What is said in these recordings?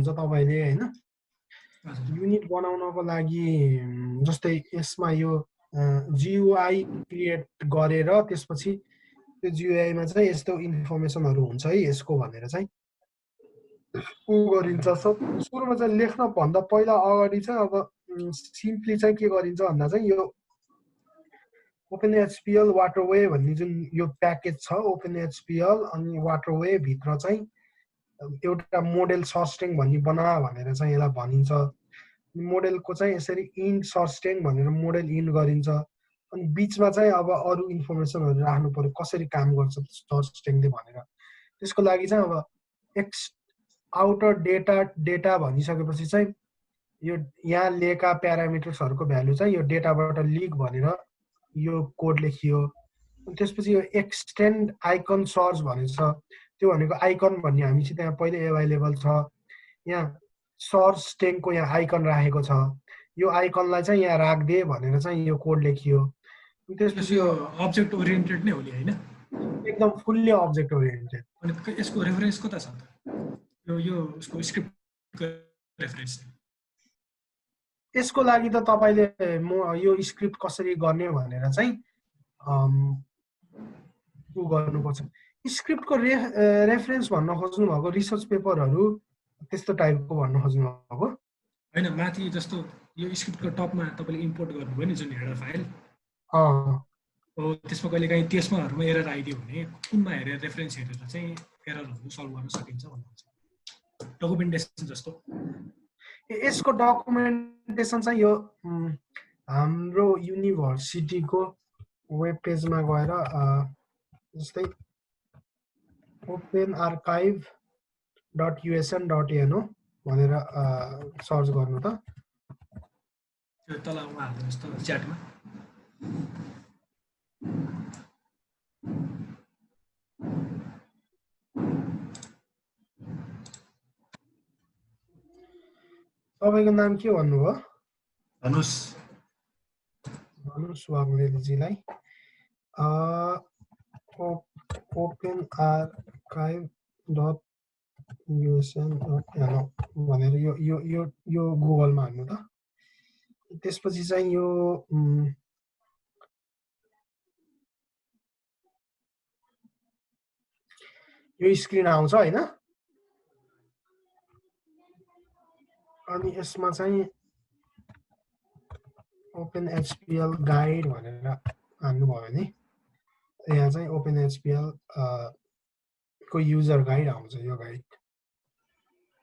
हुन्छ तपाईले हैन हजुर युनिट बनाउनको लागि जस्तै यसमा यो GUI क्रिएट गरेर त्यसपछि त्यो GUI मा चाहिँ यस्तो इन्फर्मेसनहरु हुन्छ है यसको भनेर चाहिँ उ गरिन्छ सुरुमा चाहिँ लेख्न भन्दा पहिला अगाडि चाहिँ अब सिम्पली चाहिँ के गरिन्छ भन्दा चाहिँ यो OpenHPL वाटरवे भन्ने जुन यो प्याकेज छ OpenHPL अनि वाटरवे भित्र चाहिँ एउटा मोडेल सर्स्ट्रिङ भन्ने बना भनेर चाहिँ यसलाई भनिन्छ मोडेलको चाहिँ यसरी इन्ट सर्स्ट्रिङ भनेर मोडेल इन्ट गरिन्छ अनि बीचमा चाहिँ अब अरु इन्फर्मेसनहरु राख्नु पर्यो कसरी काम गर्छ सर्स्ट्रिङले भनेर त्यसको लागि चाहिँ अब एक्स आउटर डेटा भनिसकेपछि चाहिँ यो यहाँ लेखा प्यारामिटर्सहरुको भ्यालु चाहिँ यो डेटाबाट लिक भनेर यो कोड लेखियो अनि त्यसपछि यो एक्सटेन्ड आइकन सर्च भनिन्छ त्यो भनेको आइकन भन्ने हामीसित यहाँ पहिले अवेलेबल छ यहाँ सर्च स्ट्रिङको यहाँ आइकन राखेको छ यो आइकनलाई चाहिँ यहाँ राख्दे भनेर चाहिँ यो कोड लेखियो त्यसपछि यो अब्जेक्ट ओरिएन्टेड नै हो नि हैन एकदम फुल्ली अब्जेक्ट ओरिएन्टेड अनि यसको रेफरेन्स कता छ त यो उसको स्क्रिप्टको रेफरेन्स यसको लागि त तपाईले यो स्क्रिप्ट कसरी गर्ने भनेर चाहिँ उ गर्नुपर्छ स्क्रिप्टको रेफरेन्स भन्न खोज्नु भएको रिसर्च पेपरहरु त्यस्तो टाइपको भन्न खोज्नु भएको हैन माथि जस्तो यो स्क्रिप्टको टपमा तपाईले इम्पोर्ट गर्नुभयो नि जुन हेडर फाइल हो त्यसमा कहिलेकाहीँ त्यसमाहरुमा एरर आइदियो भने कुनमा हेरेर रेफरेन्स हेरेर चाहिँ एररहरु सल्भ गर्न सकिन्छ भन्नुहुन्छ डकुमेन्टेसन जस्तो यसको डकुमेन्टेसन चाहिँ यो हाम्रो युनिभर्सिटीको वेब पेजमा गएर जस्तै openarchive.usn.in हो भनेर सर्च गर्नु त त्यो तल उहाँ हाल्नुस् त च्याटमा तपाईको नाम के भन्नुभयो धनुष वाग्लेजीलाई openarchive.usn.in भनेर यो गुगलमा हाल्नु त त्यसपछि चाहिँ यो स्क्रिन आउँछ हैन अनि यसमा चाहिँ OpenHPL गाइड भनेर हाल्नु भयो भने यहाँ चाहिँ OpenHPL को युजर गाइड आउँछ यो गाइड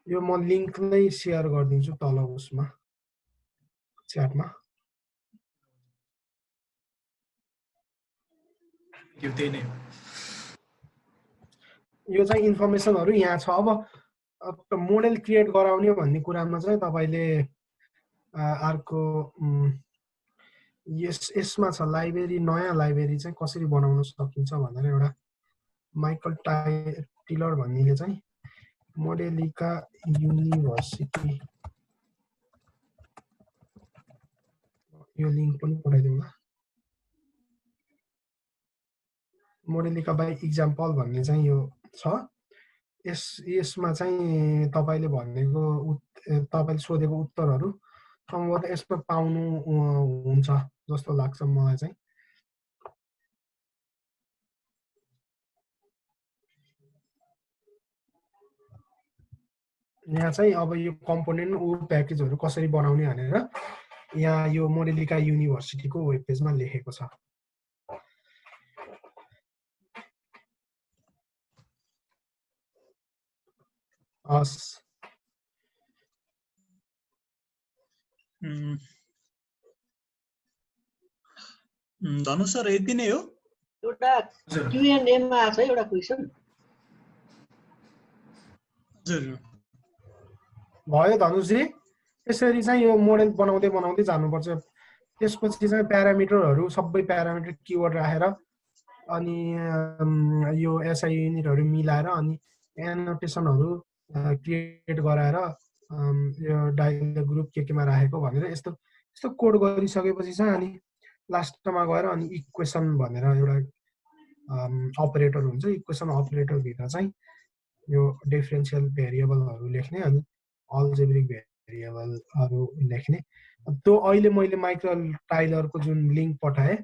यो म लिंक नै शेयर गर्दिन्छु तल उसमा च्याटमा यो त्यही नै यो चाहिँ इन्फर्मेसनहरु यहाँ छ अब मोडेल क्रिएट गराउने भन्ने कुरामा चाहिँ तपाईले अर्को यसमा छ लाइब्रेरी नयाँ लाइब्रेरी चाहिँ कसरी बनाउन सकिन्छ भनेर एउटा माइकल टिलर भन्नेले चाहिँ मोडेलिका युनिभर्सिटी यो लिंक पनि पठाइदिउँला मोडेलिका बाइ एक्जाम्पल भन्ने चाहिँ यो छ यसमा चाहिँ तपाईले भनेको तपाईले सोधेको उत्तरहरु सम्भवतः यसमा पाउनु हुन्छ जस्तो लाग्छ मलाई चाहिँ यहाँ चाहिँ अब यो कम्पोनेन्ट प्याकेजहरु कसरी बनाउने भनेर यहाँ यो मोडेलिका युनिभर्सिटीको वेब पेजमा लेखेको छ धनु सर यति नै हो एउटा Q&A मा छ एउटा क्वेशन हजुर भयो धनुश्री यसरी चाहिँ यो मोडेल बनाउँदै जानुपर्छ त्यसपछि चाहिँ प्यारामिटरहरु सबै प्यारामिटर किवर्ड राखेर अनि यो एसआई युनिटहरु मिलाएर अनि एनोटेसनहरु क्रिएट गराएर यो डायलग ग्रुप केमा राखेको भनेर यस्तो कोड गरिसकेपछि चाहिँ अनि लास्टमा गएर अनि इक्वेसन भनेर एउटा अपरेटर हुन्छ इक्वेसन अपरेटर भित्र चाहिँ यो डिफरेन्शियल भेरिएबलहरु लेख्ने अनि अल्जेब्रिक भेरिएबलहरू लेख्ने। त्यो अहिले मैले माइकल टाइलरको जुन लिङ्क पठाएँ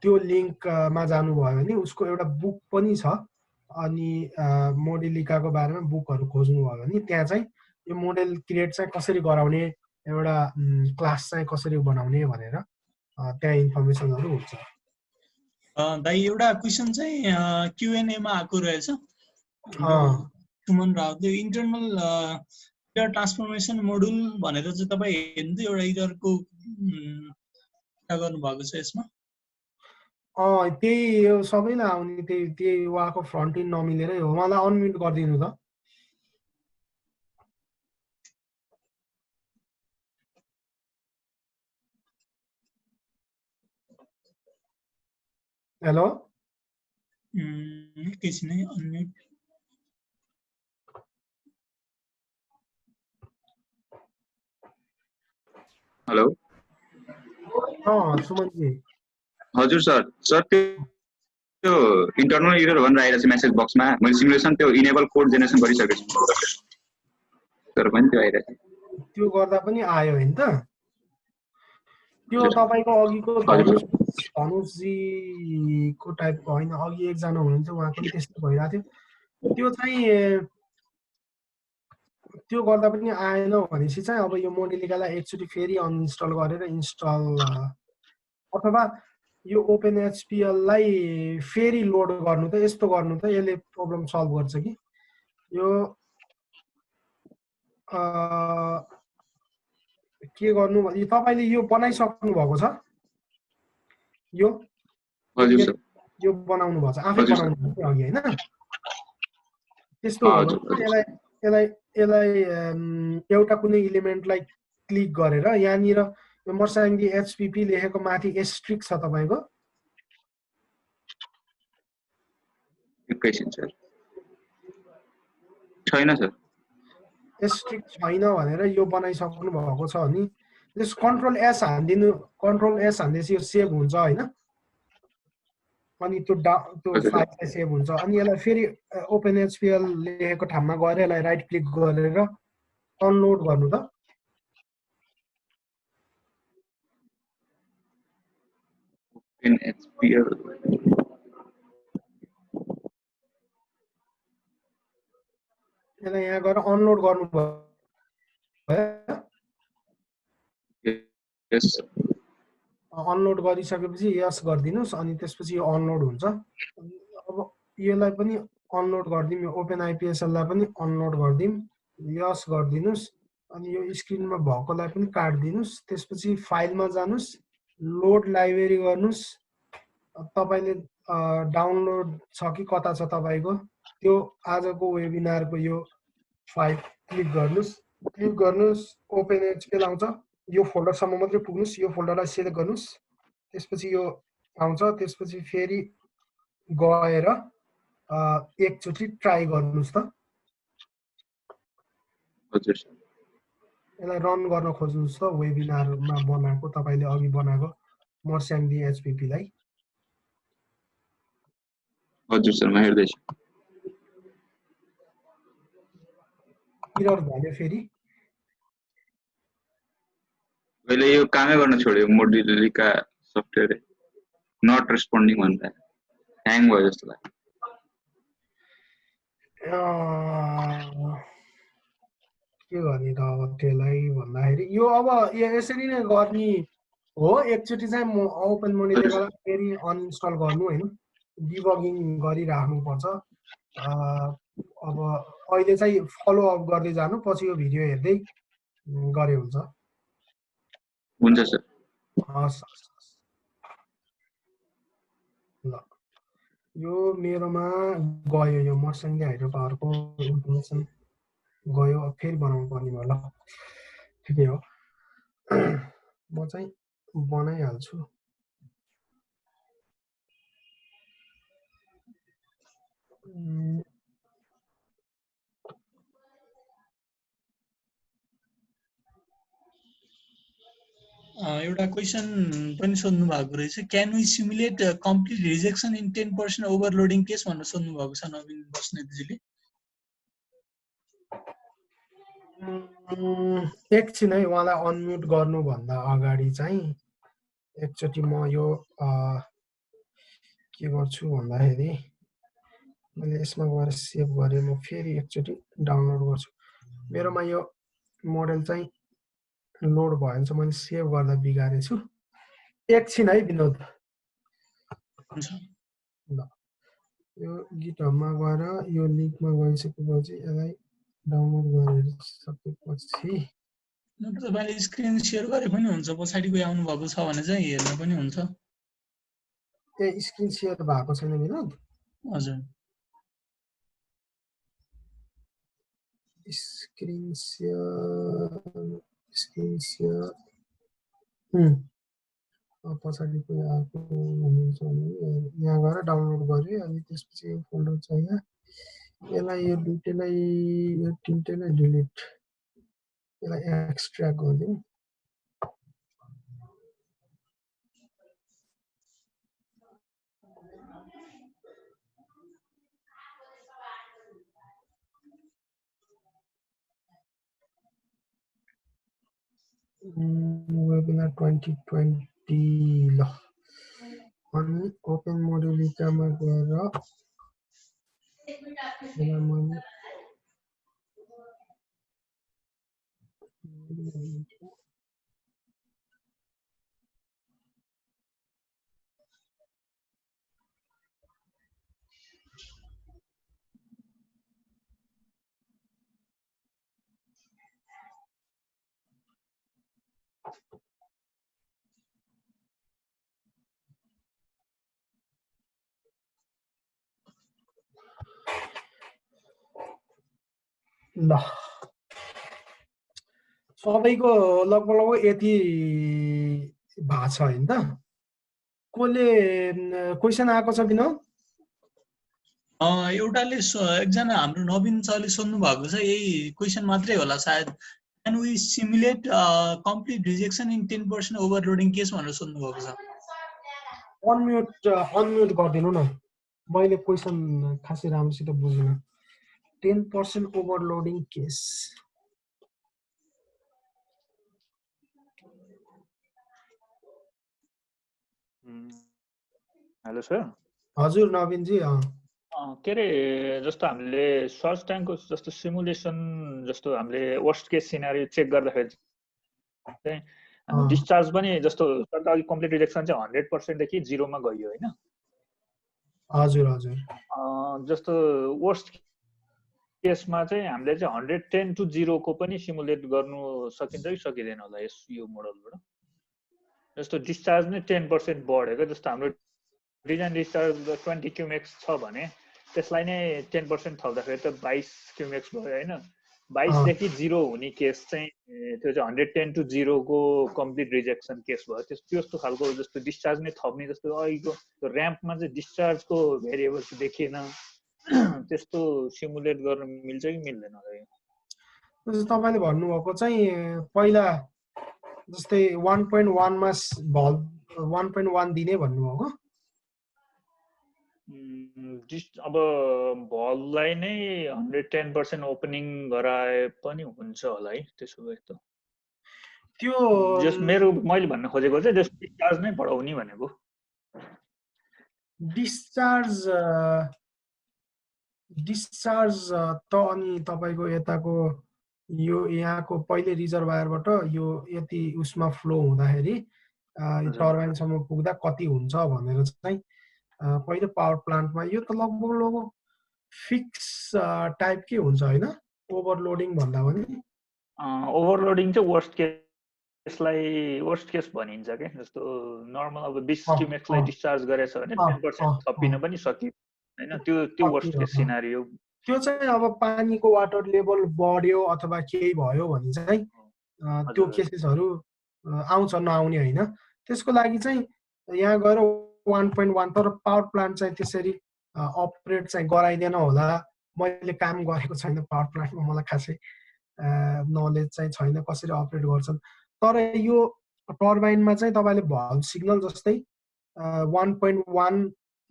त्यो लिङ्कमा जानुभयो भने उसको एउटा बुक पनि छ। अनि मोडेलिकाको बारेमा बुकहरू खोज्नुभयो भने त्यहाँ चाहिँ यो मोडेल क्रिएट चाहिँ कसरी गराउने, एउटा क्लास चाहिँ कसरी बनाउने भनेर त्यहाँ इन्फर्मेसनहरू हुन्छ। दाइ एउटा क्वेसन चाहिँ Q&A मा आएको रहेछ सुमन रावतले, इन्टरनल इरर ट्रान्सफर्मेसन मोडुल भनेर चाहिँ तपाईँ हेर्नु एउटा इररको कुरा गर्नुभएको छ यसमा। त्यही यो सबैलाई आउने त्यही उहाँको फ्रन्ट इन्ड नमिलेरै हो। मलाई अनम्युट गरिदिनु त। हेलो एकैछिन है, अनम्युट। हेलो सुमनजी। हजुर सर त्यो इन्टरनल इरर भनेर आइरहेको छ मेसेज बक्समा। मैले सिमुलेसन त्यो इनेबल कोड जेनेरेसन गरिसकेको छु तर पनि त्यो आइरहेको छ। त्यो गर्दा पनि आयो हैन त। त्यो तपाईको अघिको धनुषजीको टाइपको हैन, अघि एकजना हुनुहुन्छ उहाँको पनि त्यस्तै भइरहेको थियो। त्यो चाहिँ त्यो गर्दा पनि आएन भनेपछि चाहिँ अब यो मोडेलिकालाई एकचोटि फेरि अनइन्स्टल गरेर इन्स्टल अथवा यो ओपनएचपीएल लाई फेरि लोड गर्नु त यस्तो गर्नु त यसले प्रब्लम सल्भ गर्छ कि यो के गर्नु भने तपाईले यो बनाइसक्नु भएको छ यो हजुर सर यो बनाउनु भएको छ आफै बनाउनु भएको अघि हैन त्यस्तो हो भने यसलाई एउटा कुनै इलिमेन्टलाई क्लिक गरेर यहाँनिर यो मर्साङ्गी एचपीपी लेखेको माथि एस्ट्रिक छ तपाईको एकैछिन सर छैन सर एस्ट्रिक छैन भनेर यो बनाइसक्नु भएको छ भने जस कन्ट्रोल एस हान्दिनु कन्ट्रोल एस हान्देपछि यो सेभ हुन्छ हैन अनि त्यो फाइल सेभ हुन्छ अनि यसलाई फेरि ओपनएचपीएल लेखेको ठाउँमा गएर यसलाई राइट क्लिक गरेर अनलोड गर्नु त ओपनएचपीएल यसलाई यहाँ गएर अनलोड गर्नु भयो यस सर अनलोड गरिसकेपछि यस गरिदिनुस् अनि त्यसपछि यो अनलोड हुन्छ अब यसलाई पनि अनलोड गर्दिम यो ओपन आइपीएसएल लाई पनि अनलोड गर्दिम यस गरिदिनुस् अनि यो स्क्रिनमा भएकोलाई पनि काट्दिनुस् त्यसपछि फाइलमा जानुस् लोड लाइब्रेरी गर्नुस् तपाईले डाउनलोड छ कि कता छ तपाईको त्यो आजको वेबिनारको यो फाइल क्लिक गर्नुस् ओपनएचपीएल आउँछ यो फोल्डरसम्म मात्रै पुग्नुस् यो फोल्डरलाई सिलेक्ट गर्नुस् त्यसपछि यो आउँछ त्यसपछि फेरि गएर एकचोटि ट्राई गर्नुस् त हजुर सर यसलाई रन गर्न खोज्नुस् त वेबिनारमा बनाएको तपाईले अघि बनाएको मर्स्याङ्गी एचपीपी लाई हजुर सर म हेर्दै छु इरर भन्यो फेरि मैले यो कामै गर्न छोड्यो मोडेलिका सफ्टवेयर नट रेस्पोन्डिङ भन्दा ह्याङ भयो जस्तो लाग्यो के गर्ने त अब त्यसलाई भन्दाखेरि यो अब यसरी नै गर्ने हो एकचोटि चाहिँ म ओपन मोडेलिकालाई फेरि अनइन्स्टल गर्नु हैन डिबगिङ गरिराख्नु पर्छ अब अहिले चाहिँ फलो अप गर्दै जानु पछि यो भिडियो हेर्दै गरे हुन्छ सर हस् ल यो मेरोमा गयो यो मर्स्याङ्गी हाइड्रो पावरको इन्फर्मेसन गयो फेरि बनाउनु पर्ने भयो ल ठिकै हो म चाहिँ बनाइहाल्छु एउटा क्वेसन पनि सोध्नु भएको रहेछ can we simulate complete rejection in 10% overloading case भनेर सोध्नु भएको छ नवीन बस्नेतजीले एकछिन है, उहाँलाई अनम्युट गर्नुभन्दा अगाडि चाहिँ एकचोटि म यो के गर्छु भन्दाखेरि मैले यसमा गएर सेभ गरेँ, म फेरि एकचोटि डाउनलोड गर्छु। मेरोमा यो मोडेल चाहिँ लोड भयो भने चाहिँ मैले सेभ गर्दा बिगारेछु। एकछिन है विनोद। ल यो गिटहबमा गएर यो लिङ्कमा गइसकेपछि यसलाई डाउनलोड गरिसकेपछि तपाईँले स्क्रिन सेयर गरे पनि हुन्छ, पछाडि कोही आउनु भएको छ भने चाहिँ हेर्न पनि हुन्छ। ए स्क्रिन सेयर भएको छैन विनोद? हजुर स्क्रिन सेयर पछाडि कोही आएको हुनुहुन्छ भने यहाँ गएर डाउनलोड गरेँ। अनि त्यसपछि यो फोल्डर चाहिँ यसलाई यो तिनटैलाई डिलिट, यसलाई एक्सट्र्याक्ट गरिदिउँ। वेबिनार 2020 ल। अनि ओपन मोडेलिकामा गएर ल सबैको लगभग यति भएको छ हैन त? कसले क्वेसन आएको छ विनोद? एउटाले एकजना हाम्रो नवीन सरले सोध्नु भएको छ, यही क्वेसन मात्रै होला सायद। Can we simulate complete rejection in 10% overloading case भनेर सोध्नु भएको छ। अनम्युट गरिदिनु न, मैले क्वेसन खासै राम्रोसित बुझिनँ। 10% ओभरलोडिङ केस। Hello sir. हजुर नवीन जी। के अरे जस्तो हामीले सर्च ट्याङ्कको जस्तो सिमुलेसन जस्तो हामीले वर्स्ट केस सिनारियो चेक गर्दाखेरि चाहिँ डिस्चार्ज पनि जस्तो कम्प्लिट रिजेक्सन चाहिँ 100% देखि 0 मा गयो हैन? हजुर हजुर। जस्तो वर्स्ट केसमा चाहिँ हामीले चाहिँ 110 to 0 को पनि सिमुलेट गर्नु सकिन्छ कि सकिदैन होला यो मोडलबाट? जस्तो डिस्चार्ज नै 10% बढेको, जस्तो हाम्रो डिजाइन डिस्चार्ज 20 क्युमेक्स छ भने त्यसलाई नै 10% थप्दाखेरि त 22 क्युमेक्स भयो हैन? 22 देखि 0 हुने केस चाहिँ त्यो चाहिँ 110 to 0 को कम्प्लिट रिजेक्सन केस भयो। त्यस्तो खालको जस्तो डिस्चार्ज नै थप्ने, जस्तो अहिलेको त्यो र्याम्पमा चाहिँ डिस्चार्जको भेरिएबल चाहिँ देखिएन, त्यस्तो सिमुलेट गर्न मिल्छ कि मिल्दैन होला? यो तपाईले भन्नुभएको चाहिँ पहिला जस्तै 1.1 मा 1.1 दिने भन्नुभएको? अब भललाई नै 110% ओपनिङ गराए पनि हुन्छ होला है त्यसो भए त? त्यो जस मेरो मैले भन्न खोजेको चाहिँ जस डिस्चार्ज नै बढाउने भनेको। डिस्चार्ज त अनि तपाईको यताको यो यहाँको पहिले रिजर्भायरबाट यो यति उसमा फ्लो हुँदाखेरि टर्बाइनसम्म पुग्दा कति हुन्छ भनेर चाहिँ पहिले पावर प्लान्टमा यो त लगभग फिक्स टाइपकै हुन्छ हैन? ओभरलोडिङ भन्दा पनि ओभरलोडिङ चाहिँ वर्स्ट केस भनिन्छ के। जस्तो नर्मल अब 20 क्युमेक्सलाई डिस्चार्ज गरेछ भने 10% थपिन पनि सकियो हैन? त्यो वर्स्ट केस सिनारियो। त्यो चाहिँ अब पानीको वाटर लेभल बढ्यो अथवा केही भयो भने चाहिँ त्यो केसेसहरु आउँछ, नआउने हैन। त्यसको लागि चाहिँ यहाँ गएर 1.1 तर पावर प्लान्ट चाहिँ त्यसरी अपरेट चाहिँ गराइदैन होला। मैले काम गरेको छैन पावर प्लान्टमा, मलाई खासै नलेज चाहिँ छैन कसरी अपरेट गर्छन्। तर यो टर्बाइनमा चाहिँ तपाईले भल्भ सिग्नल जस्तै 1.1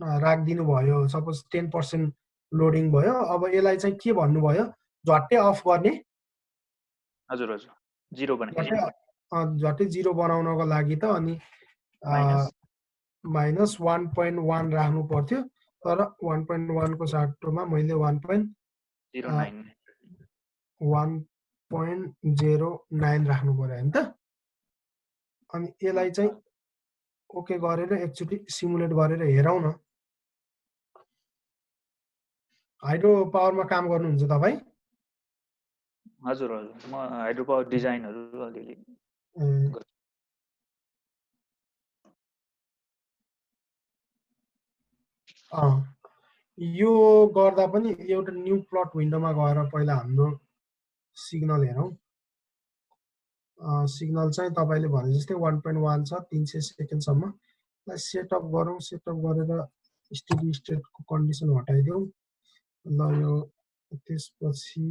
राखिदिनु भयो, सपोज 10% लोडिङ भयो। अब यसलाई चाहिँ के भन्नुभयो, झट्टै अफ गर्ने हजुर हजुर 0 बनाइदिए झट्टै 0 बनाउनको लागि त अनि माइनस 1.1 राख्नु पर्थ्यो तर 1.1 को साटोमा मैले 1.09 राख्नु पर्यो हैन त अनि यसलाई चाहिँ ओके गरेर एकचोटी सिमुलेट गरेर हेरौँ न हाइड्रो पावरमा काम गर्नुहुन्छ तपाई हजुर हजुर म हाइड्रो पावर डिजाइनहरु अलिअलि यो गर्दा पनि एउटा न्यू प्लट विन्डोमा गएर पहिला हाम्रो सिग्नल हेरौँ सिग्नल चाहिँ तपाईले भने जस्तै 1.1 छ 300 सेकेन्डसम्म सेटअप गरौँ सेटअप गरेर स्टेडी स्टेटको कन्डिसन हटाइदिउँ ल यो त्यसपछि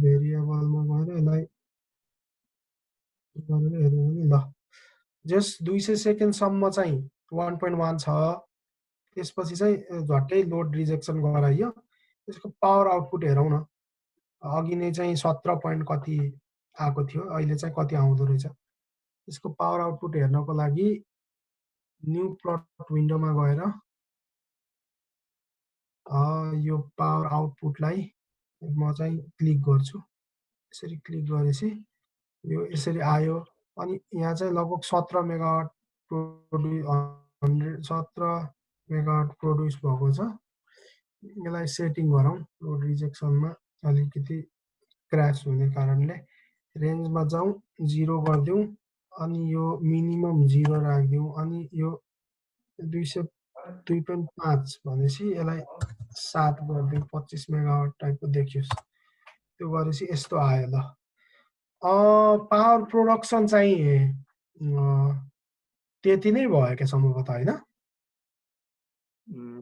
भेरिएबलमा गएर यसलाई गरेर हेर्नु भने ल जस 200 सेकेन्डसम्म चाहिँ 1.1 छ त्यसपछि चाहिँ झट्टै लोड रिजेक्सन गराइयो त्यसको पावर आउटपुट हेरौँ न अघि नै चाहिँ 17 पोइन्ट कति आएको थियो अहिले चाहिँ कति आउँदो रहेछ यसको पावर आउटपुट हेर्नको लागि न्यू प्लट विन्डोमा गएर यो पावर आउटपुटलाई म चाहिँ क्लिक गर्छु यसरी क्लिक गरेपछि यो यसरी आयो अनि यहाँ चाहिँ लगभग 17 मेगावाट प्रोड्युस भएको छ यसलाई सेटिङ गरौँ लोड रिजेक्सनमा अलिकति क्र्यास हुने कारणले रेन्जमा जाउँ 0 गरिदिउँ अनि यो मिनिमम 0 राखिदिउँ अनि यो 202.5 भनेपछि यसलाई 7 गरिदिउँ 25 मेगावाट टाइपको देखियोस् त्यो गरेपछि यस्तो आयो ल पावर प्रोडक्सन चाहिँ त्यति नै भयो के सम्भवतः हैन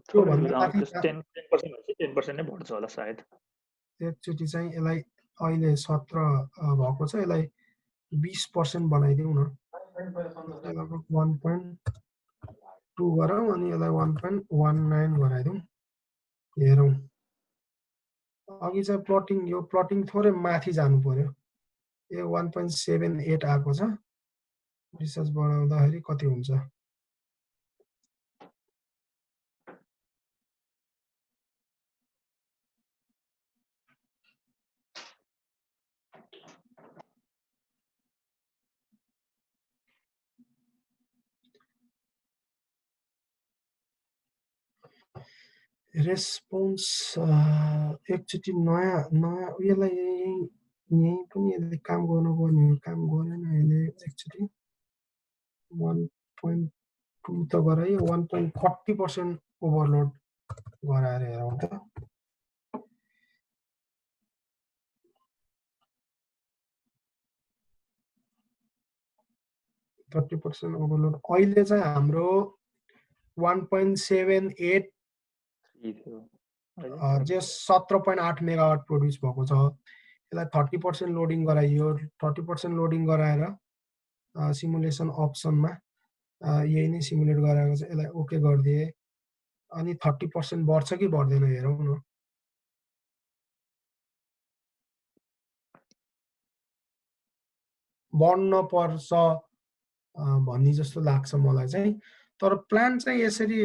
त्यो भन्दा माथि 10% नै बढ्छ होला सायद एकचोटी चाहिँ यसलाई अहिले 17 भएको छ यसलाई 20% बनाइदिउँ न लगभग 1.2 गरौँ अनि यसलाई 1.19 गराइदिउँ हेरौँ अघि चाहिँ प्लटिङ यो प्लटिङ थोरै माथि जानु पर्यो यो 1.78 आएको छ रिसर्च बनाउँदाखेरि कति हुन्छ रेस्पोन्स एकचोटि नयाँ यसलाई यही पनि यसले काम गर्नुपर्ने हो काम गरेन यसले एकचोटि 1.2 त गरायो 1.30% ओभरलोड गराएर हेरौँ त 30% ओभरलोड अहिले चाहिँ हाम्रो 1.78 जे 17.8 मेगावाट प्रोड्युस भएको छ यसलाई 30% लोडिङ गराइयो 30% लोडिङ गराएर सिमुलेसन अप्सनमा यही नै सिमुलेट गराएको छ यसलाई ओके गरिदिए अनि 30% बढ्छ कि बढ्दैन हेरौँ न बढ्न पर्छ भन्ने जस्तो लाग्छ मलाई चाहिँ तर प्लान चाहिँ यसरी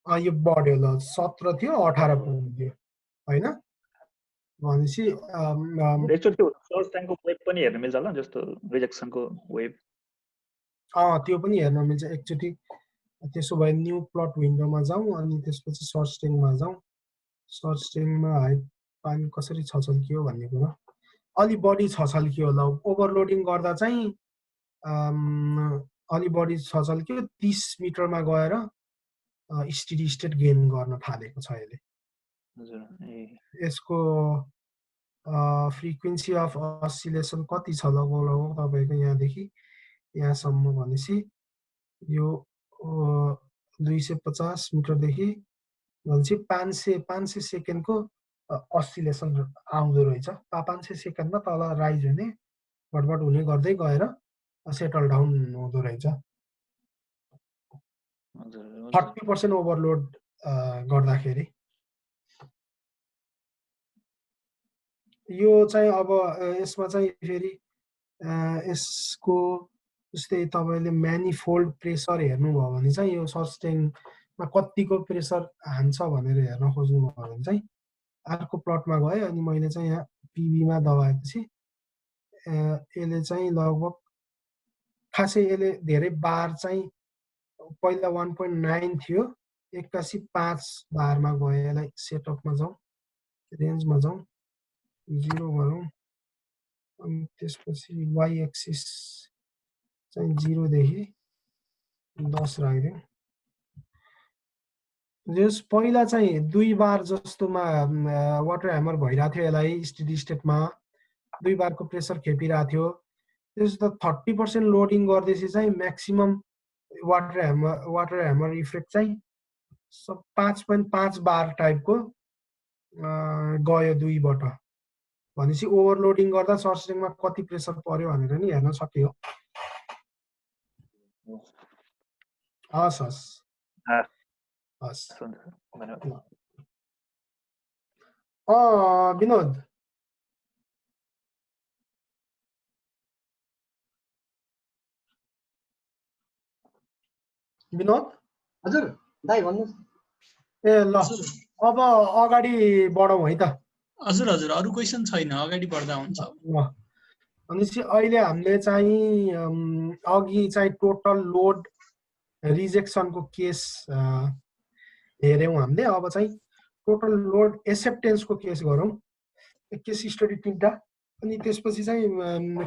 यो बढ्यो ल 17 थियो 18 पुग्यो हैन भनेपछि एकचोटि सर्च ट्याङ्कको वेब पनि हेर्न मिल्छ होला जस्तो रिजेक्सनको वेब त्यो पनि हेर्न मिल्छ एकचोटि त्यसो भए न्यू प्लट विन्डोमा जाउँ अनि त्यसपछि सर्च ट्याङ्कमा जाउँ सर्च ट्याङ्कमा हाइट पानी कसरी छछल्कियो भन्ने कुरा अलि बढी छछल्कियो ल ओभरलोडिङ गर्दा चाहिँ अलि बढी छछल्कियो 30 मिटरमा गएर स्टेडी स्टेट गेन गर्न थालेको छ अहिले यसको फ्रिक्वेन्सी अफ अस्सिलेसन कति छ लगभग तपाईको यहाँदेखि यहाँसम्म भनेपछि यो 250 मिटरदेखि भनेपछि 500 सेकेन्डको अस्सिलेसन आउँदो रहेछ 500 सेकेन्डमा तल राइज हुने घटबड हुने गर्दै गएर सेटल डाउन हुँदो रहेछ 30% ओभरलोड गर्दाखेरि यो चाहिँ अब यसमा चाहिँ फेरि यसको जस्तै तपाईले म्यानिफोल्ड प्रेसर हेर्नुभयो भने चाहिँ यो सस्टेनमा कतिको प्रेसर हान्छ भनेर हेर्न खोज्नुभयो भने चाहिँ अर्को प्लटमा गयो अनि मैले चाहिँ यहाँ पिबीमा दबाएपछि यसले चाहिँ लगभग खासै यसले धेरै बार चाहिँ पहिला 1.9 थियो 81.5 बारमा गयो यसलाई सेटअपमा जाउँ रेन्जमा जाउँ 0 गरौँ अनि त्यसपछि y एक्सिस चाहिँ 0 देखि 10 राखिदिउँ जस पहिला चाहिँ 2 बार जस्तोमा वाटर ह्यामर भइरहेको थियो यसलाई स्टेडी स्टेटमा 2 बारको प्रेसर खेपिरहेको थियो त्यसो त 30% लोडिङ गर्दैछ चाहिँ म्याक्सिमम वाटर ह्यामर इफेक्ट चाहिँ 5.5 बार टाइपको गयो 2 बाट भनेपछि ओभरलोडिङ गर्दा सर्स्टिङमा कति प्रेसर पर्यो भनेर नि हेर्न सकियो हस् हस् हस् विनोद हजुर दाइ भन्नुहोस् ए ल अब अगाडि बढौँ है त हजुर हजुर अरु क्वेशन छैन अगाडि बढ्दा हुन्छ ल भनेपछि अहिले हामीले चाहिँ अघि चाहिँ टोटल लोड रिजेक्सनको केस हेर्यौं हामीले अब चाहिँ टोटल लोड एक्सेप्टेन्सको केस गरौँ केस स्टडी 3टा अनि त्यसपछि चाहिँ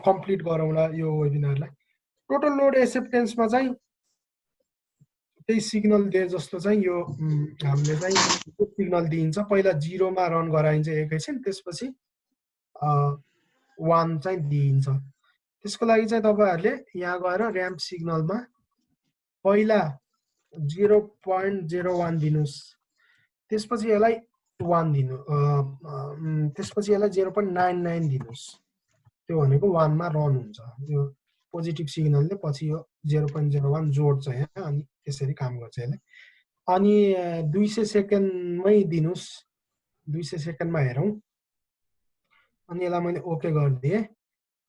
कम्प्लिट गरौँला यो वेबिनारलाई टोटल लोड एक्सेप्टेन्समा चाहिँ त्यही सिग्नल दिए जस्तो चाहिँ यो हामीले चाहिँ सिग्नल दिइन्छ पहिला 0 मा रन गराइन्छ एकैछिन त्यसपछि 1 चाहिँ दिइन्छ त्यसको लागि चाहिँ तपाईहरुले यहाँ गएर र्याम्प सिग्नलमा पहिला 0.01 दिनुस् त्यसपछि यसलाई 1 दिनु त्यसपछि यसलाई 0.99 दिनुस् त्यो भनेको 1 मा रन हुन्छ यो पोजिटिभ सिग्नलले पछि यो 0.01 जोड्छ यहाँ अनि त्यसरी काम गर्छ यसले अनि 200 सेकेन्डमै दिनुस् 200 सेकेन्डमा हेरौं अनि यसलाई मैले ओके गरिदिए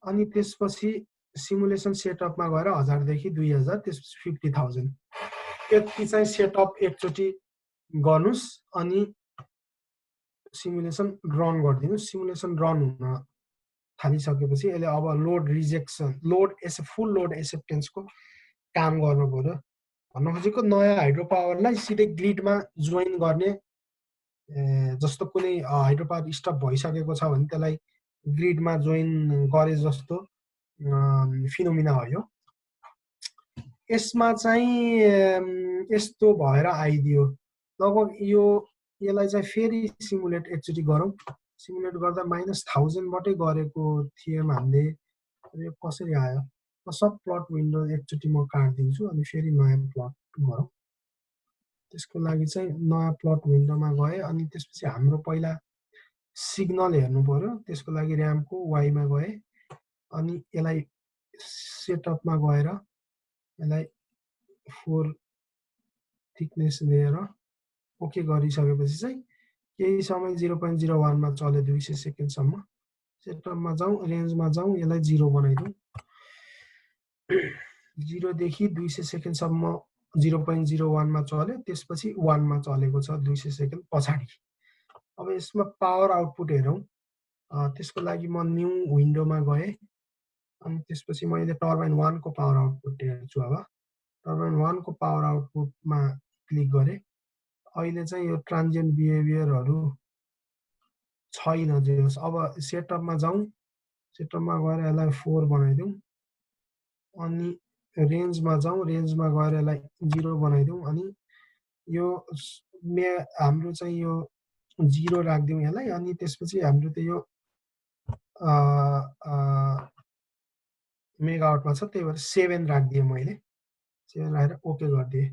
अनि त्यसपछि सिमुलेसन सेटअपमा गएर 1000 देखि 2000 त्यसपछि 50000 यति चाहिँ सेटअप एकचोटी गर्नुस् अनि सिमुलेसन रन गरिदिनुस् सिमुलेसन रन हुन थालिसकेपछि यसले अब लोड रिजेक्सन लोड फुल लोड एक्सेप्टेन्सको काम गर्नु पर्यो भन्न खोजेको नयाँ हाइड्रो पावरलाई सिधै ग्रिडमा जोइन गर्ने जस्तो कुनै हाइड्रो पावर स्टप भइसकेको छ भने त्यसलाई ग्रिडमा जोइन गरे जस्तो फिनोमिना हो यो यसमा चाहिँ यस्तो भएर आइदियो लगभग यसलाई चाहिँ फेरि सिमुलेट एकचोटी गरौँ सिमुलेट गर्दा -1000 बाटै गरेको थियौं हामीले यो कसरी आयो सब प्लट विन्डो एकचोटी म काट्दिन्छु अनि फेरि नयाँ प्लट गरौँ त्यसको लागि चाहिँ नयाँ प्लट विन्डोमा गए अनि त्यसपछि हाम्रो पहिला सिग्नल हेर्नु पर्यो त्यसको लागि र्यामको वाइमा गए अनि यसलाई सेटअपमा गएर यसलाई 4 थिकनेस दिएर ओके गरिसकेपछि चाहिँ केही समय 0.01 मा चल्यो 200 सेकेन्डसम्म सेटअपमा जाउँ रेन्जमा जाउँ यसलाई 0 बनाइदिउँ 0 देखि 200 सेकेन्डसम्म 0.01 मा चल्यो त्यसपछि 1 मा चलेको छ 200 सेकेन्ड पछाडी अब यसमा पावर आउटपुट हेरौँ त्यसको लागि म न्यू विन्डोमा गए अनि त्यसपछि मैले टर्बाइन 1 को पावर आउटपुट हेर्छु अब टर्बाइन 1 को पावर आउटपुटमा क्लिक गरे अहिले चाहिँ यो ट्रान्जिएन्ट बिहेभियरहरु छैन जस अब सेटअपमा जाउँ सेटअपमा गएर यसलाई 4 बनाइदिउँ अनि रेन्जमा जाउँ रेन्जमा गएर यसलाई 0 बनाइदिउँ अनि यो हाम्रो चाहिँ यो 0 राख्दिउँ यसलाई अनि त्यसपछि हाम्रो त यो मेगावाटमा छ त्यही भएर 7 राख्दिए मैले 7 राखेर ओके गरिदिए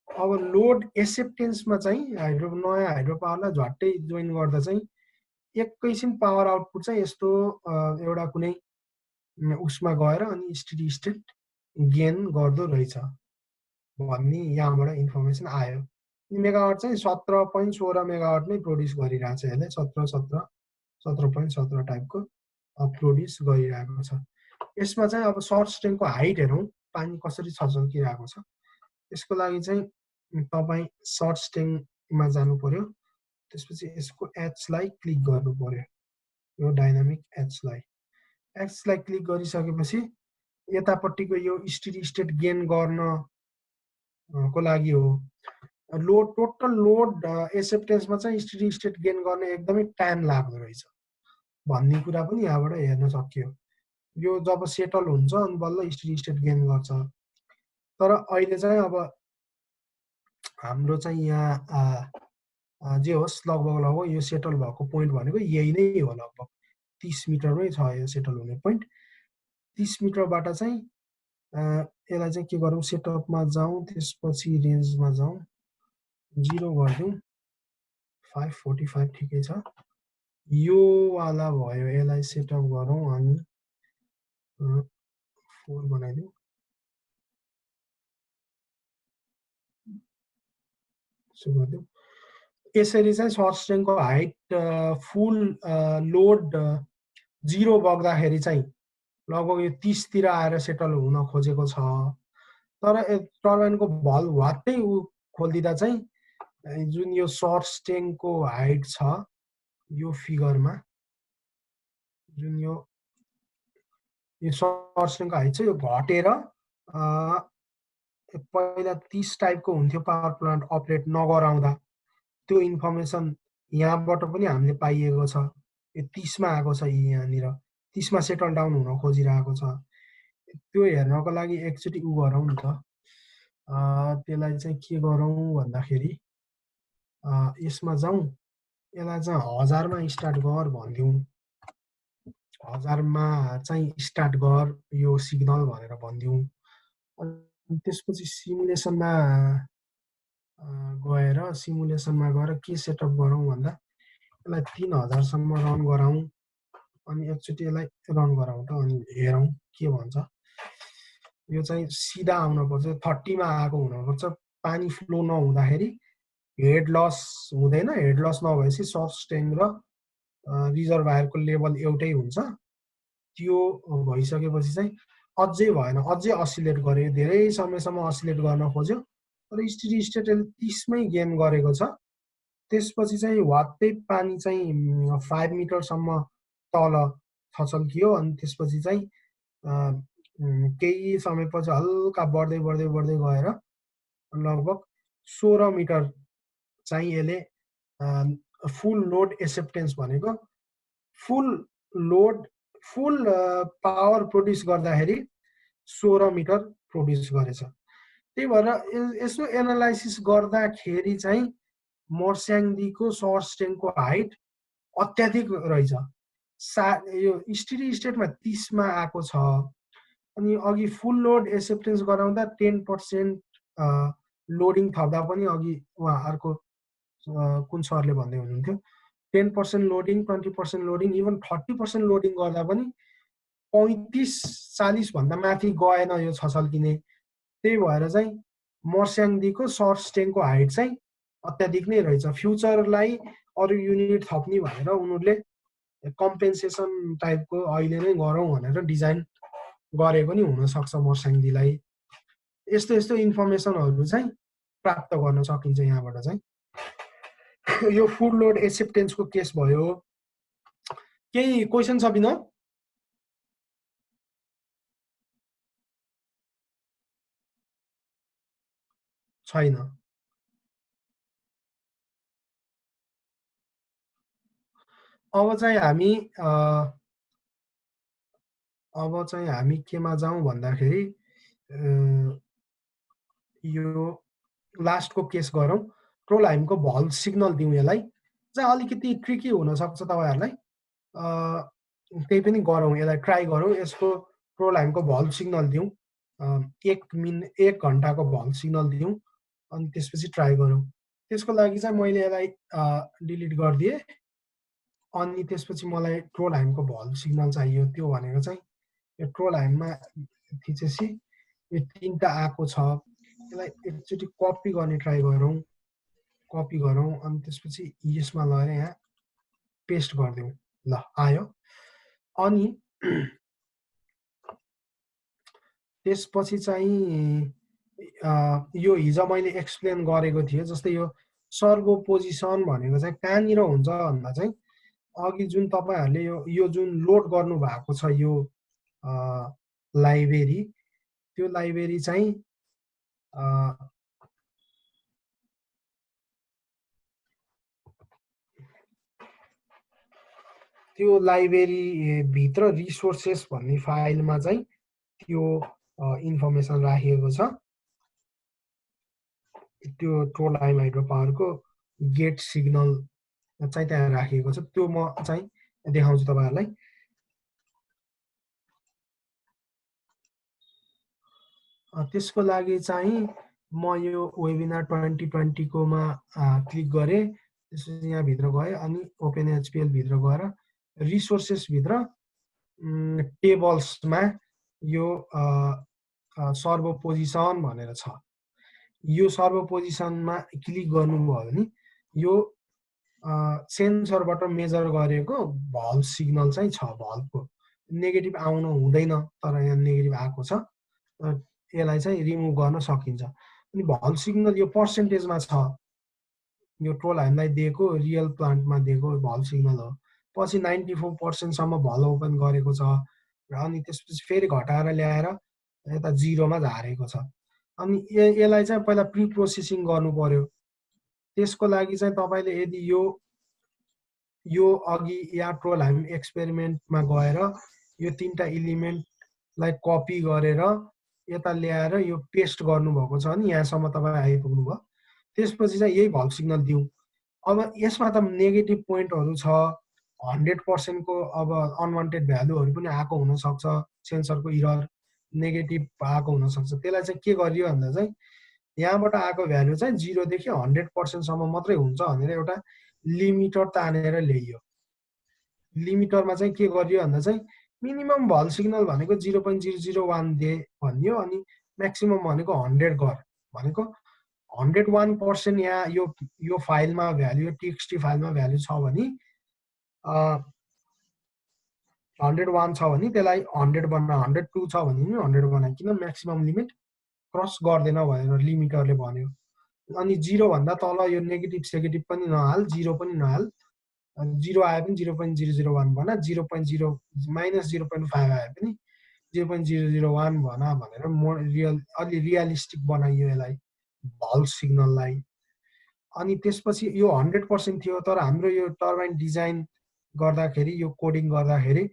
अब लोड एक्सेप्टेन्समा चाहिँ नयाँ हाइड्रो पावरलाई झट्टै जोइन गर्दा चाहिँ एकैछिन पावर आउटपुट चाहिँ यस्तो एउटा कुनै उसमा गएर अनि स्टेडी स्टेट गेन गर्दो रहेछ भन्ने यहाँबाट इन्फर्मेसन आयो मेगावाट चाहिँ 17.16 मेगावाट नै प्रोड्युस गरिरहेछ यसले 17 17.17 टाइपको प्रोड्युस गरिरहेको छ। यसमा चाहिँ अब सर्ट स्ट्रिङको हाइट हेरौँ पानी कसरी छचल्किरहेको छ। यसको लागि चाहिँ तपाईँ सर्ट स्ट्रिङमा जानु पर्यो, त्यसपछि यसको एचलाई क्लिक गर्नु पर्यो, यो डाइनामिक एचलाई क्लिक गरिसकेपछि यतापट्टिको यो स्टेडी स्टेट गेन गर्नको लागि हो। टोटल लोड एक्सेप्टेन्समा चाहिँ स्टेडी स्टेट गेन गर्ने एकदमै टाइम लाग्दो रहेछ भन्ने कुरा पनि यहाँबाट हेर्न सकियो। यो जब सेटल हुन्छ अनि बल्ल स्टेडी स्टेट गेन गर्छ। तर अहिले चाहिँ अब हाम्रो चाहिँ यहाँ जे होस् लगभग यो सेटल भएको पोइन्ट भनेको यही नै हो, लगभग 30 मिटरमै छ यो सेटल हुने पोइन्ट। 30 मिटरबाट चाहिँ यसलाई चाहिँ के गरौँ, सेटअपमा जाउँ, त्यसपछि रेन्जमा जाउँ, 0 गरिदिउँ, 545 ठिकै छ। यो वाला भयो, यसलाई सेटअप गरौँ अनि 4 बनाइदिउँ। यसरी चाहिँ सर्ट स्ट्रिङको हाइट फुल लोड 0 बग्दाखेरि चाहिँ लगभग यो 30 तिर आएर सेटल हुन खोजेको छ। तर टर्बाइनको भल वात्तै खोलिदिँदा चाहिँ जुन यो सर्ट स्ट्रिङको हाइट छ यो फिगरमा, जुन यो सर्ट स्ट्रिङको हाइट छ यो घटेर पहिला 30 टाइपको हुन्थ्यो पावर प्लान्ट अपरेट नगराउँदा। त्यो इन्फर्मेसन यहाँबाट पनि हामीले पाइएको छ। यो 30 मा आएको छ, यहाँनिर 30 मा सेटल डाउन हुन खोजिरहेको छ। त्यो हेर्नको लागि एकचोटि गरौँ नि त। त्यसलाई चाहिँ के गरौँ भन्दाखेरि यसमा जाउँ, यसलाई चाहिँ 1000 मा स्टार्ट गर भनिदिउँ। 1000 मा चाहिँ स्टार्ट गर यो सिग्नल भनेर भनिदिउँ। अनि त्यसपछि सिमुलेसनमा गएर के सेटअप गरौँ भन्दा यसलाई 3000 सम्म रन गराउँ। अनि एकचोटि यसलाई रन गराउँ त, अनि हेरौँ के भन्छ। यो चाहिँ सिधा आउनुपर्छ, 30 मा आएको हुनुपर्छ। पानी फ्लो नहुँदाखेरि हेड लस हुँदैन। हेड लस नभएपछि सर्ट स्ट्रिङ र रिजर्भायरको लेभल एउटै हुन्छ। त्यो भइसकेपछि चाहिँ अझै भएन, अझै असिलेट गर्यो, धेरै समयसम्म असिलेट गर्न खोज्यो, तर स्टेडी स्टेट 30 मै गेन गरेको छ। त्यसपछि चाहिँ वात्तै पानी चाहिँ 5 मिटरसम्म तल छचल्कियो। अनि त्यसपछि चाहिँ केही समयपछि हल्का बढ्दै गएर लगभग 16 मिटर चाहिँ यसले फुल लोड एक्सेप्टेन्स भनेको फुल पावर प्रोड्युस गर्दाखेरि 16 मिटर प्रोड्युस गरेछ। त्यही भएर यसो एनालाइसिस गर्दाखेरि चाहिँ मर्स्याङ्दीको सर्ट स्ट्रिङको हाइट अत्याधिक रहेछ। यो स्टेडी स्टेटमा 30 मा आएको छ। अनि अघि फुल लोड एक्सेप्टेन्स गराउँदा 10% लोडिङ थप्दा पनि अघि उहाँहरूको कुन सरले भन्दै हुनुहुन्थ्यो 10% लोडिङ, 20% लोडिङ, इभन 30% लोडिङ गर्दा पनि 35-40 भन्दा माथि गएन यो छचल्किने। त्यही भएर चाहिँ मर्स्याङ्दीको सर्ट स्ट्रिङको हाइट चाहिँ अत्याधिक नै रहेछ। फ्युचरलाई अरू युनिट थप्ने भनेर उनीहरूले कम्पेन्सेसन टाइपको अहिले नै गरौँ भनेर डिजाइन गरे पनि हुनसक्छ मर्स्याङ्दीलाई। यस्तो इन्फर्मेसनहरू चाहिँ प्राप्त गर्न सकिन्छ यहाँबाट चाहिँ। यो फुल लोड एक्सेप्टेन्सको केस भयो। केही क्वेसन छ विनोद? छैन। अब चाहिँ हामी केमा जाउँ भन्दाखेरि यो लास्टको केस गरौँ। ट्रोलहाइमको भल्भ सिग्नल दिउँ। यसलाई चाहिँ अलिकति ट्रिकी हुनसक्छ तपाईँहरूलाई, त्यही पनि गरौँ, यसलाई ट्राई गरौँ। यसको ट्रोलहाइमको भल्भ सिग्नल दिउँ, 1 घन्टाको भल्भ सिग्नल दिउँ, अनि त्यसपछि ट्राई गरौँ। त्यसको लागि चाहिँ मैले यसलाई डिलिट गरिदिएँ। अनि त्यसपछि मलाई ट्रोलहाइमको भल्भ सिग्नल चाहियो। त्यो भनेको चाहिँ यो ट्रोलहाइममा थिचेपछि यो 3टा आएको छ। यसलाई एकचोटि कपी गर्ने ट्राई गरौँ। कपी गरौँ अनि त्यसपछि यसमा लगेर यहाँ पेस्ट गरिदिउँ। ल आयो। अनि त्यसपछि चाहिँ यो हिजो मैले एक्सप्लेन गरेको थिएँ, जस्तै यो सर्भो पोजिसन भनेको चाहिँ कहाँनिर हुन्छ भन्दा चाहिँ अघि जुन तपाईँहरूले यो जुन लोड गर्नु भएको छ यो लाइब्रेरी, त्यो लाइब्रेरी चाहिँ त्यो लाइब्रेरी भित्र रिसोर्सेस भन्ने फाइलमा चाहिँ त्यो इन्फर्मेसन राखिएको छ। त्यो ट्रोलाइम हाइड्रो पावरको गेट सिग्नल चाहिँ त्यहाँ राखिएको छ। त्यो म चाहिँ देखाउँछु तपाईँहरूलाई। त्यसको लागि चाहिँ म यो वेबिनार 2020 कोमा क्लिक गरेँ। त्यसपछि यहाँभित्र गएँ अनि ओपन एचपिएल भित्र गएर रिसोर्सेस भित्र टेबल्समा यो सर्भो पोजिसन भनेर छ। यो सर्भो पोजिसनमा क्लिक गर्नुभयो भने यो सेन्सरबाट मेजर गरेको भल्भ सिग्नल चाहिँ छ। भल्भको नेगेटिभ आउनु हुँदैन, तर यहाँ नेगेटिभ आएको छ। यसलाई चाहिँ रिमुभ गर्न सकिन्छ। अनि भल्भ सिग्नल यो पर्सेन्टेजमा छ। यो ट्रोलाइमलाई दिएको रियल प्लान्टमा दिएको भल्भ सिग्नल हो। पछि 94% सम्म भल्भ ओपन गरेको छ र अनि त्यसपछि फेरि घटाएर ल्याएर यता 0 मा झारेको छ। अनि यसलाई चाहिँ पहिला प्रि प्रोसेसिङ गर्नु पर्यो। त्यसको लागि चाहिँ तपाईँले यदि यो अघि या ट्रोलाइम एक्सपेरिमेन्टमा गएर यो 3टा इलिमेन्टलाई कपी गरेर यता ल्याएर यो पेस्ट गर्नुभएको छ अनि यहाँसम्म तपाईँ आइपुग्नु भयो। त्यसपछि चाहिँ यही भल्भ सिग्नल दिउँ। अब यसमा त नेगेटिभ पोइन्टहरू छ, 100% को अब अनवान्टेड भ्यालुहरू पनि आएको हुनसक्छ, सेन्सरको इरर नेगेटिभ आएको हुनसक्छ। त्यसलाई चाहिँ के गरियो भन्दा चाहिँ यहाँबाट आएको भ्यालु चाहिँ 0 देखि 100% सम्म मात्रै हुन्छ भनेर एउटा लिमिटर तानेर ल्याइयो। लिमिटरमा चाहिँ के गरियो भन्दा चाहिँ मिनिमम भल्भ सिग्नल भनेको 0.001 दे भनियो अनि म्याक्सिमम भनेको 100 गर भनेको 101% यहाँ यो फाइलमा भ्यालु, टीएक्सटी फाइलमा भ्यालु छ भने 101 छ भने त्यसलाई 100 बना, 102 छ भने 100 बनाइकिन म्याक्सिमम लिमिट क्रस गर्दैन भनेर लिमिटरले भन्यो। अनि 0 भन्दा तल यो नेगेटिभ सेगेटिभ पनि नहाल, 0 पनि नहाल। 0 आए पनि 0.001 भन, 0.5 आए पनि 0.001 भन भनेर अलि रियलिस्टिक बनाइयो यसलाई भल्भ सिग्नललाई। अनि त्यसपछि यो 100% थियो, तर हाम्रो यो टर्बाइन डिजाइन गर्दाखेरि यो कोडिङ गर्दाखेरि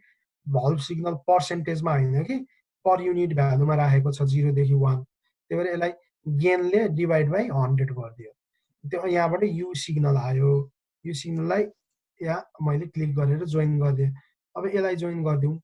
भल्भ सिग्नल पर्सेन्टेजमा होइन कि पर युनिट भ्यालुमा राखेको छ 0 देखि 1। त्यही भएर यसलाई गेनले डिभाइड बाई 100 गरिदियो। त्यो यहाँबाट यु सिग्नल आयो। यो सिग्नललाई यहाँ मैले क्लिक गरेर जोइन गरिदिएँ। अब यसलाई जोइन गरिदिउँ।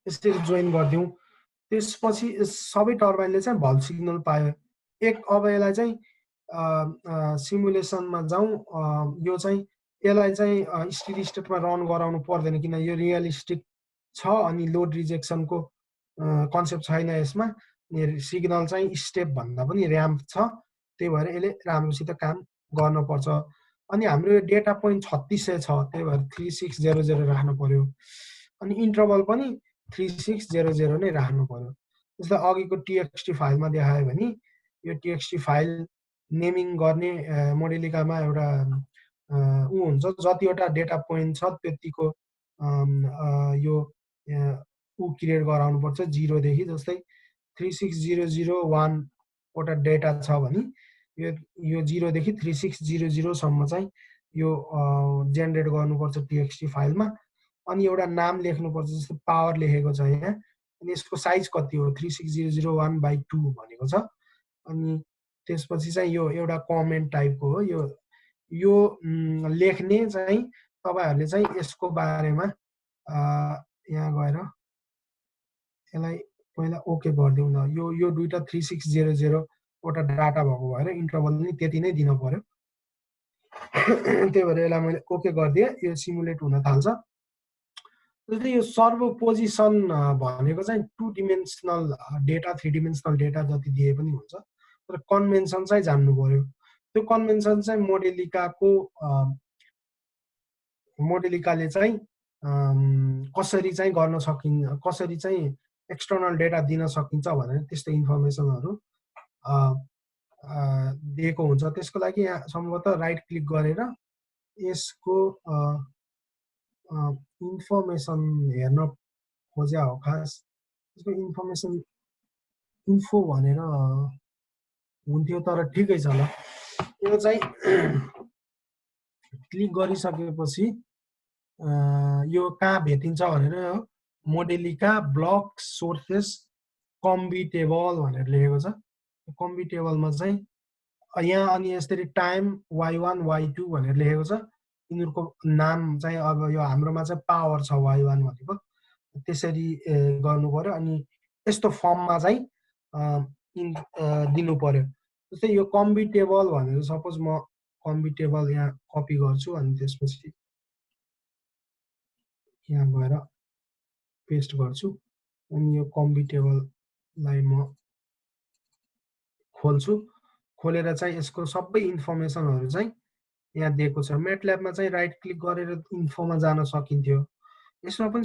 यसरी जोइन गरिदिउँ। त्यसपछि सबै टर्बाइनले चाहिँ भल्भ सिग्नल पायो। अब यसलाई चाहिँ सिमुलेसनमा जाउँ। यो चाहिँ यसलाई चाहिँ स्टेडी स्टेटमा रन गराउनु पर्दैन किन यो रियलिस्टिक छ अनि लोड रिजेक्सनको कन्सेप्ट छैन यसमा। सिग्नल चाहिँ स्टेप भन्दा पनि र्याम्प छ, त्यही भएर यसले राम्रोसित काम गर्नुपर्छ। अनि हाम्रो यो डेटा पोइन्ट 3600 छ, त्यही भएर 3600 राख्नु पर्यो। अनि इन्टरभल पनि 3600 नै राख्नु पर्यो। जस्तै अघिको टीएक्सटी फाइलमा देखायो भने यो टीएक्सटी फाइल नेमिङ गर्ने मोडेलिकामा एउटा हुन्छ, जतिवटा डेटा पोइन्ट छ त्यतिको यो क्रिएट गराउनुपर्छ 0 देखि। जस्तै 36001 वटा डेटा छ भने यो 0 देखि 3600 सम्म चाहिँ यो जेनेरेट गर्नुपर्छ टीएक्सटी फाइलमा। अनि एउटा नाम लेख्नुपर्छ, जस्तो पावर लेखेको छ यहाँ। अनि यसको साइज कति हो 36001/2 भनेको छ। अनि त्यसपछि चाहिँ यो एउटा कमेन्ट टाइपको हो। यो लेख्ने चाहिँ तपाईहरुले चाहिँ यसको बारेमा यहाँ गएर यसलाई पहिला ओके गरिदिउँ न। यो दुईटा 3600 वटा डाटा भएको भएर इन्टरभल पनि त्यति नै दिन पर्यो। त्यही भएर यसलाई मैले ओके गरिदिएँ, यो सिमुलेट हुन थाल्छ। जस्तै यो सर्भ पोजिसन भनेको चाहिँ 2 डिमेन्सनल डेटा 3 डिमेन्सनल डेटा जति दिए पनि हुन्छ, तर कन्भेन्सन चाहिँ जान्नु पर्यो। त्यो कन्भेन्सन चाहिँ मोडेलिकाले चाहिँ कसरी चाहिँ गर्न सकिन्छ, कसरी चाहिँ एक्सटर्नल डेटा दिन सकिन्छ भनेर त्यस्तो इन्फर्मेसनहरू दिएको हुन्छ। त्यसको लागि यहाँ सम्भवतः राइट क्लिक गरेर यसको इन्फर्मेसन हेर्न खोज्या हो खास। यसको इन्फर्मेसन इन्फो भनेर हुन्थ्यो तर ठिकै छ ल। यो चाहिँ क्लिक गरिसकेपछि यो कहाँ भेटिन्छ भनेर मोडेलिका ब्लक सोर्सेस कम्बी टेबल भनेर लेखेको छ। कम्बी टेबलमा चाहिँ यहाँ अनि यसरी टाइम y1 y2 भनेर लेखेको छ। यिनीहरूको नाम चाहिँ अब यो हाम्रोमा चाहिँ पावर छ y1 भनेको, त्यसरी गर्नु पर्यो। अनि यस्तो फर्ममा चाहिँ दिनु पर्यो। जस्तै यो कम्बी टेबल भनेर सपोज म कम्बी टेबल यहाँ कपी गर्छु अनि त्यसपछि यहाँ गएर पेस्ट गर्छु अनि यो कम्बी टेबललाई म खोल्छु। खोलेर चाहिँ यसको सबै इन्फर्मेसनहरू चाहिँ यहाँ दिएको छ। म्याटल्याबमा चाहिँ राइट क्लिक गरेर इन्फोमा जान सकिन्थ्यो, यसमा पनि